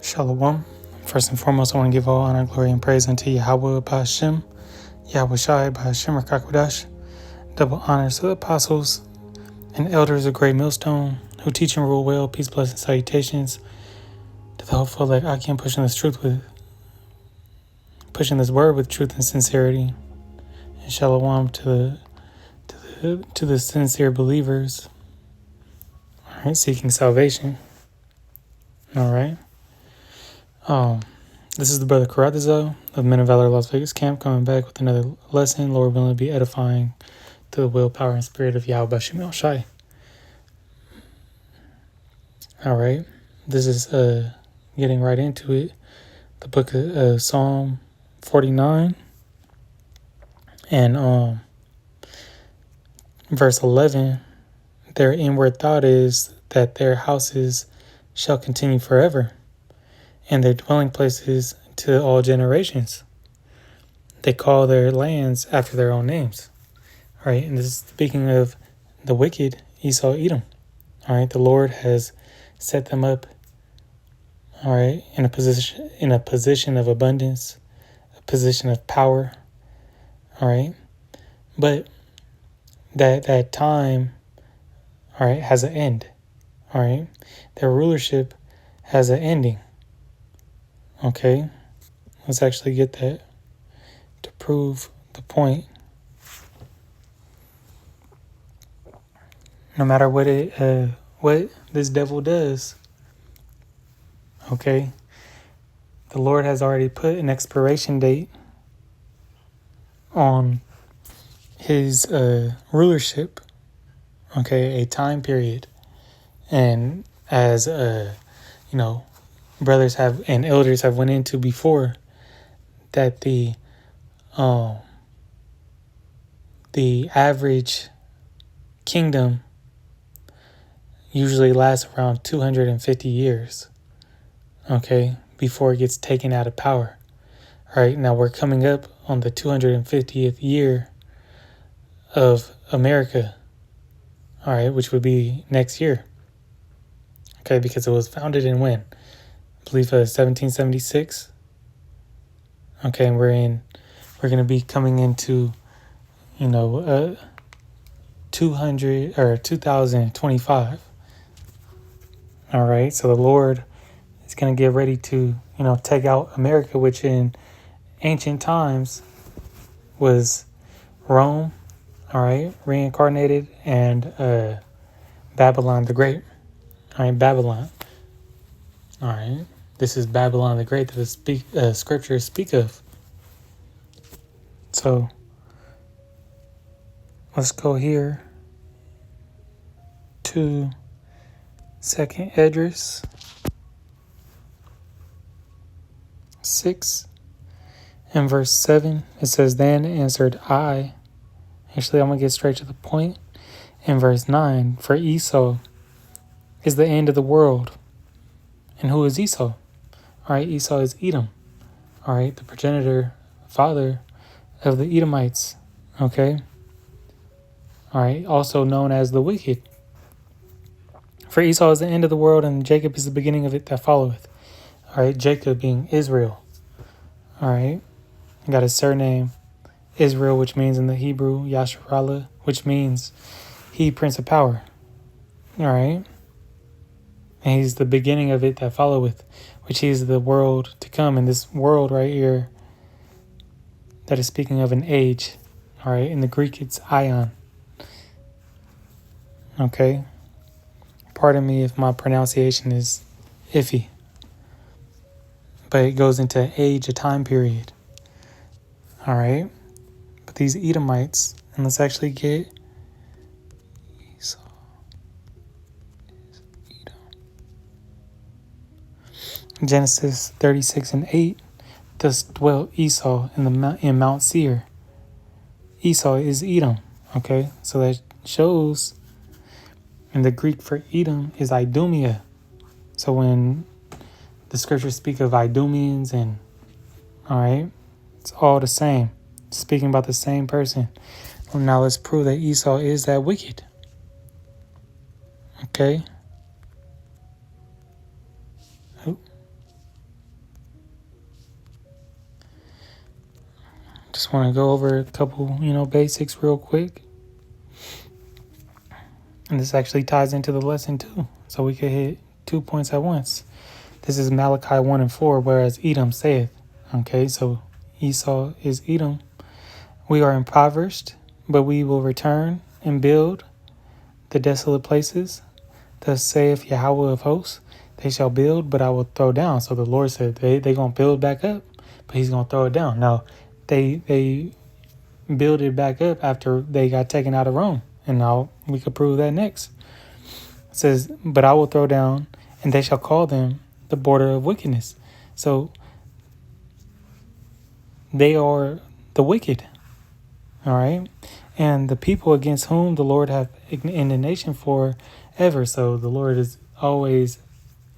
Shalom. First and foremost, I want to give all honor, glory, and praise unto Yahweh Ba'Hashem, Yahweh Shai Ba'Hashem Rakakwadash. Double honors to the apostles and elders of Great Millstone who teach and rule well. Peace, blessings, salutations to the hopeful elect Akim, pushing this word with truth and sincerity. And shalom to the sincere believers. All right, seeking salvation. All right. This is the brother Karatazo of Men of Valor Las Vegas Camp, coming back with another lesson. Lord willing to be edifying to the will, power, and spirit of Yahweh Ba'Shem Shai. All right, this is getting right into it. The book of Psalm 49 and verse 11. Their inward thought is that their houses shall continue forever, and their dwelling places to all generations. They call their lands after their own names. All right, and this is speaking of the wicked, Esau, Edom. All right, the Lord has set them up, all right, in a position of abundance, a position of power, all right. But that time, all right, has an end, all right. Their rulership has an ending. Okay, let's actually get that to prove the point. No matter what this devil does, okay, the Lord has already put an expiration date on his rulership. Okay, a time period, and as brothers have and elders have went into before, that the average kingdom usually lasts around 250 years, okay, before it gets taken out of power. All right, now we're coming up on the 250th year of America, all right, which would be next year, okay, because it was founded in when? I believe 1776. Okay, and we're going to be coming into 2025. All right, so the Lord is going to get ready to take out America, which in ancient times was Rome, all right, reincarnated, and Babylon the Great. All right, Babylon. All right, this is Babylon the Great that the scriptures speak of. So let's go here to 2nd Esdras 6 and verse 7. It says, "Then answered I," actually I'm going to get straight to the point, in verse 9, "For Esau is the end of the world." And who is Esau? All right, Esau is Edom. All right, the progenitor, father of the Edomites. Okay. All right, also known as the wicked. "For Esau is the end of the world, and Jacob is the beginning of it that followeth." All right, Jacob being Israel. All right, he got his surname Israel, which means in the Hebrew Yasharallah, which means he, Prince of Power. All right, and he's the beginning of it that followeth, which is the world to come. And this world right here, that is speaking of an age. All right, in the Greek it's aion. Okay, pardon me if my pronunciation is iffy, but it goes into age, a time period. All right, but these Edomites, and let's actually get Esau is Edom. Genesis 36 and 8. "Thus dwelt Esau in Mount Seir." Esau is Edom. Okay, so that shows. And the Greek for Edom is Idumea. So when the scriptures speak of Idumeans and, all right, it's all the same. Speaking about the same person. Well, now let's prove that Esau is that wicked. Okay. Just want to go over a couple, basics real quick. And this actually ties into the lesson too. So we could hit 2 points at once. This is Malachi 1 and 4, whereas Edom saith. Okay, so Esau is Edom. We are impoverished, but we will return and build the desolate places. Thus saith Yahweh of hosts, they shall build, but I will throw down. So the Lord said they going to build back up, but he's going to throw it down. Now, they build it back up after they got taken out of Rome. And now we could prove that next. It says, but I will throw down, and they shall call them the border of wickedness. So they are the wicked. All right. And the people against whom the Lord hath indignation for ever. So the Lord is always,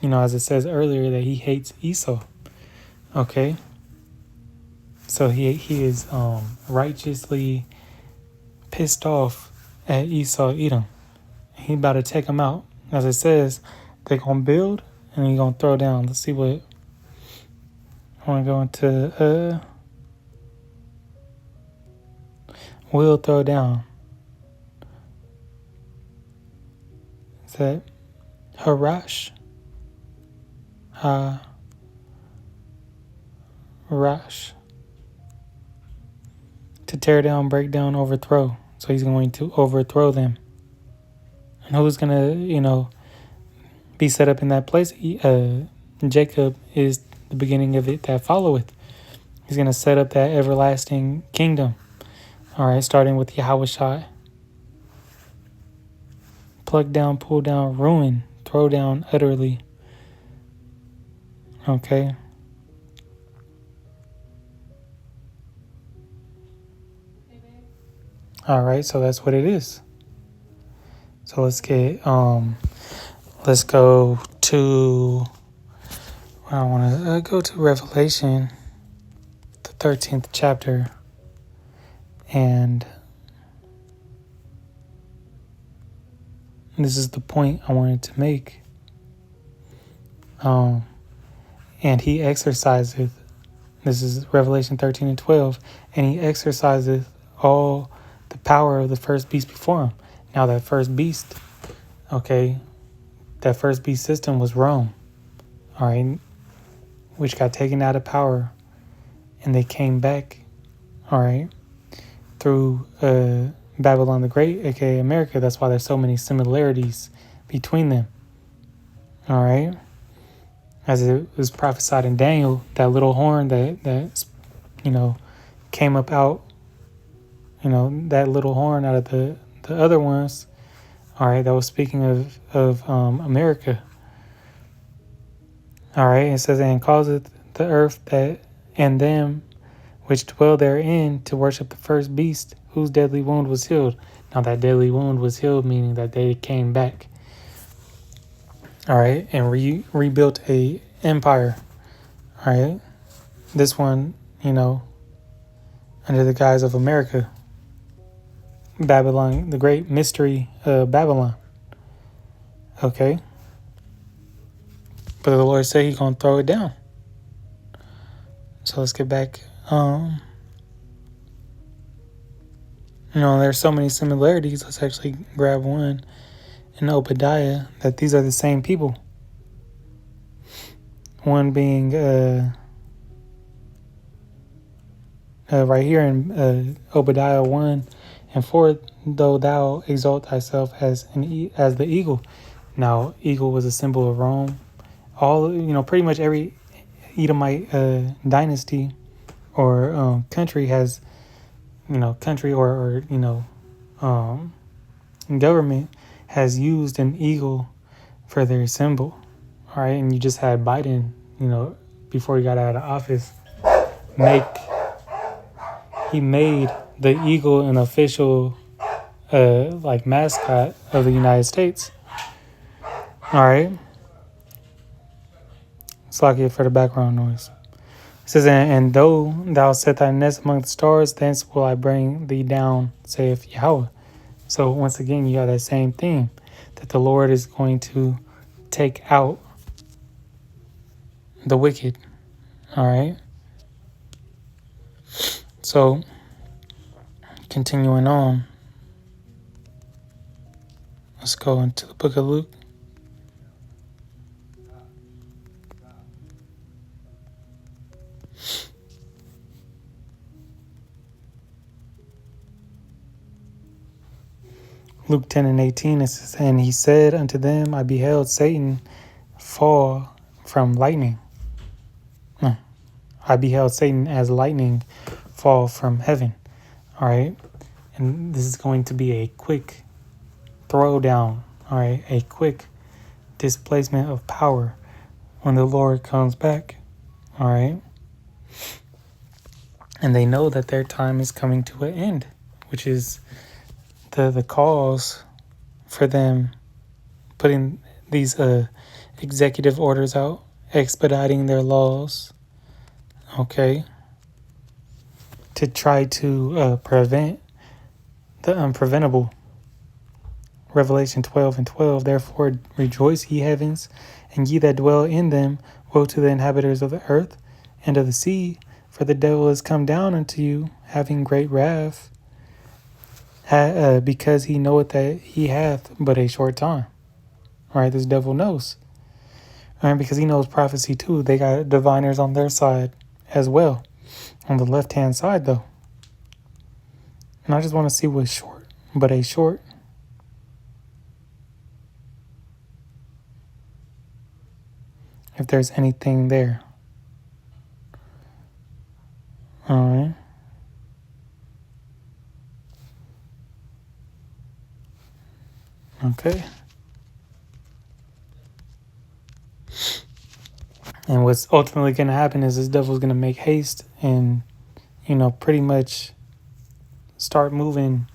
as it says earlier, that he hates Esau. Okay. So he is righteously pissed off at Esau, Edom. He about to take him out. As it says, they're going to build and he's going to throw down. Let's see what I want to go into. Will throw down. Is that Harash? Rash. To tear down, break down, overthrow. So he's going to overthrow them. And who's going to, be set up in that place? Jacob is the beginning of it that followeth. He's going to set up that everlasting kingdom. All right, starting with Yahushua. Pluck down, pull down, ruin, throw down utterly. Okay. All right, so that's what it is. So let's go to, I want to go to Revelation, the 13th chapter, and this is the point I wanted to make. And he exerciseth, this is Revelation 13 and 12, and he exerciseth all the power of the first beast before him. Now that first beast, okay, that first beast system was Rome, all right, which got taken out of power, and they came back, all right, through Babylon the Great, aka America. That's why there's so many similarities between them, all right. As it was prophesied in Daniel, that little horn that came up out, that little horn out of the other ones, all right, that was speaking of America. All right, it says, and causeth the earth that and them which dwell therein to worship the first beast, whose deadly wound was healed. Now that deadly wound was healed, meaning that they came back. All right, and rebuilt a empire. All right, this one, under the guise of America. Babylon, the great mystery of Babylon. Okay. But the Lord said he's going to throw it down. So let's get back. There's so many similarities. Let's actually grab one in Obadiah that these are the same people. One being right here in Obadiah 1 and 4, though thou exalt thyself as the eagle. Now, eagle was a symbol of Rome. All, pretty much every Edomite dynasty or country has, country or government has used an eagle for their symbol. All right, and you just had Biden, before he got out of office, he made the eagle an official mascot of the United States. All right. Slack for the background noise. It says, and though thou set thy nest among the stars, thence will I bring thee down, saith Yahweh. So once again, you have that same theme, that the Lord is going to take out the wicked. All right. So continuing on, let's go into the book of Luke. Luke 10:18, it says, and he said unto them, I beheld Satan fall from lightning. I beheld Satan as lightning fall from heaven. All right. And this is going to be a quick throwdown. All right. A quick displacement of power when the Lord comes back. All right. And they know that their time is coming to an end, which is the cause for them putting these executive orders out, expediting their laws, okay, to try to prevent the unpreventable. Revelation 12:12, therefore rejoice, ye heavens, and ye that dwell in them. Woe to the inhabitants of the earth and of the sea, for the devil is come down unto you, having great wrath, because he knoweth that he hath but a short time. All right, this devil knows. All right, because he knows prophecy too. They got diviners on their side as well, on the left-hand side though. And I just want to see what's short, but a short. If there's anything there. All right. Okay. And what's ultimately going to happen is this devil's going to make haste and, pretty much start moving,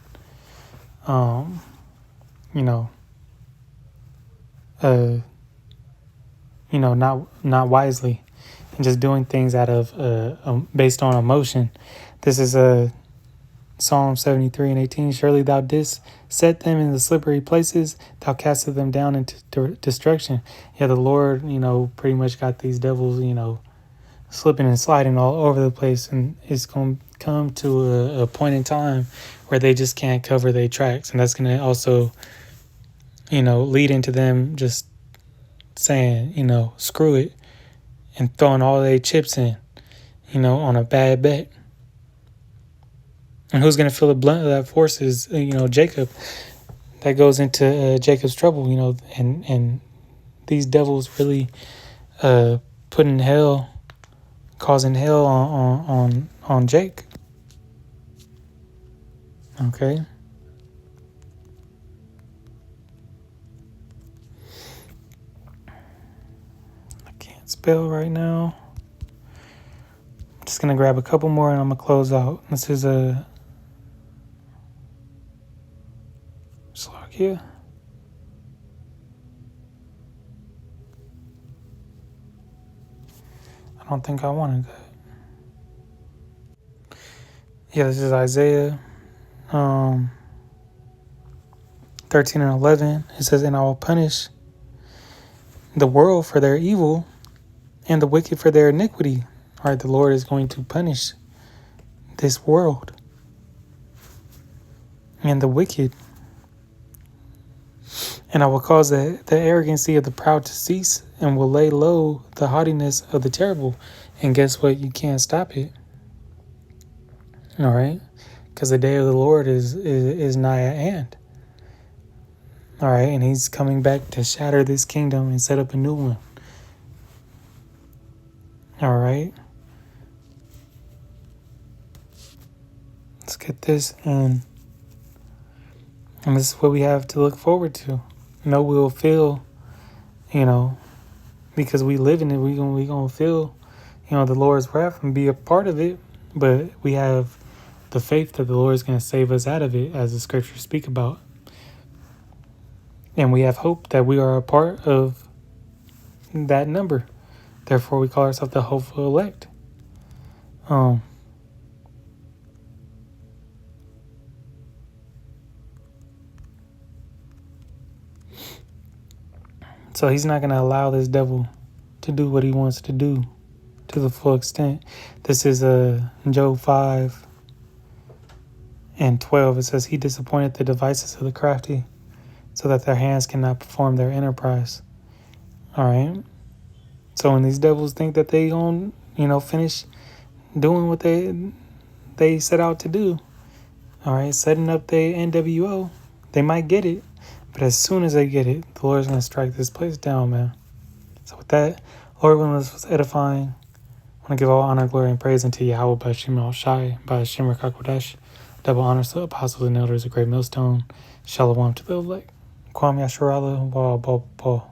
not wisely, and just doing things out of based on emotion. This is Psalm 73:18. Surely thou didst set them in the slippery places, thou castest them down into destruction. Yeah, the Lord, pretty much got these devils, slipping and sliding all over the place, and it's going to come to a point in time where they just can't cover their tracks, and that's going to also, lead into them just saying, screw it, and throwing all their chips in, on a bad bet. And who's going to feel the blunt of that force is, Jacob. That goes into Jacob's trouble, and these devils really causing hell on Jake. Okay. I can't spell right now. I'm just going to grab a couple more and I'm going to close out. This is a Slovakia. I don't think I wanted that. Yeah, this is Isaiah 13:11. It says, and I will punish the world for their evil and the wicked for their iniquity. All right, the Lord is going to punish this world and the wicked. And I will cause the arrogancy of the proud to cease, and will lay low the haughtiness of the terrible. And guess what? You can't stop it. All right? Because the day of the Lord is nigh at hand. All right? And he's coming back to shatter this kingdom and set up a new one. All right? Let's get this, and this is what we have to look forward to. We'll feel, because we live in it, we gonna feel, the Lord's wrath and be a part of it. But we have the faith that the Lord is going to save us out of it, as the scriptures speak about. And we have hope that we are a part of that number. Therefore, we call ourselves the hopeful elect. So he's not going to allow this devil to do what he wants to do to the full extent. This is Job 5, And 12, it says, He disappointed the devices of the crafty, so that their hands cannot perform their enterprise. All right. So when these devils think that they gonna, finish doing what they set out to do, all right, setting up their NWO, they might get it, but as soon as they get it, the Lord's gonna strike this place down, man. So with that, Lord willing, this was edifying. I want to give all honor, glory, and praise unto Yahweh by Shema Shai, by Shemar Kakodesh. Double honors to the apostles and elders of Great Millstone. Shalom to the elect. Kwam Yasharala, Wa Bo.